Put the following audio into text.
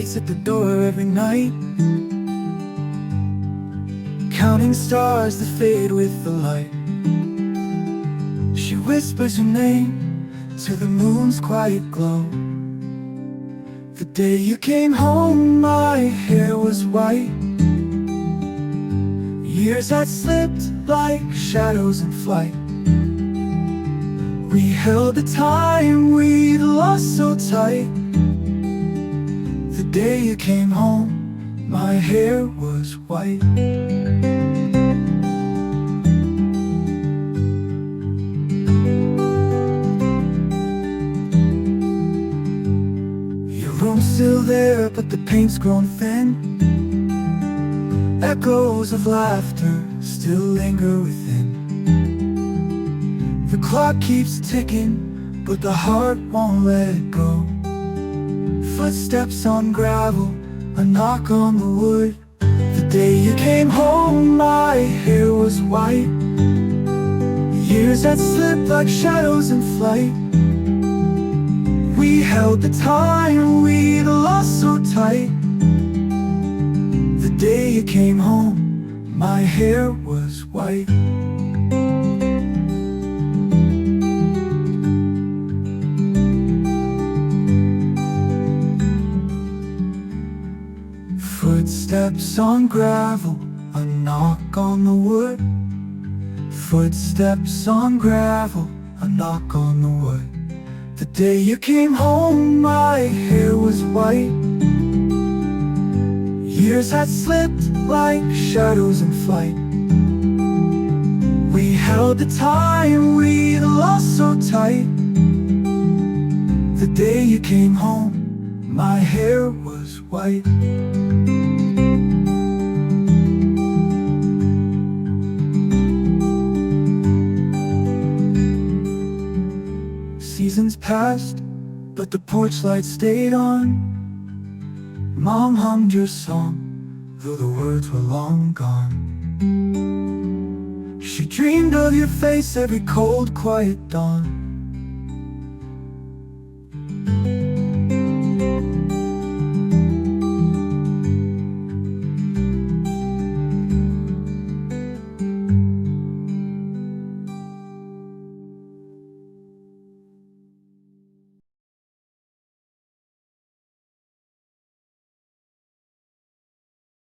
waits at the door every night, counting stars that fade with the light. She whispers your name to the moon's quiet glow. The day you came home, my hair was white. Years had slipped like shadows in flight. We held the time we'd lost so tight. The day you came home, my hair was white. Your room's still there, but the paint's grown thin. Echoes of laughter still linger within. The clock keeps ticking, but the heart won't let go. Footsteps on gravel, a knock on the wood. The day you came home, my hair was white. Years had slipped like shadows in flight. We held the time we'd lost so tight. The day you came home, my hair was white. Footsteps on gravel, a knock on the wood. Footsteps on gravel, a knock on the wood. The day you came home, my hair was white. Years had slipped like shadows in flight. We held the time we'd lost so tight. The day you came home, my hair was white. Seasons passed, but the porch light stayed on. Mom hummed your song, though the words were long gone. She dreamed of your face every cold, quiet dawn.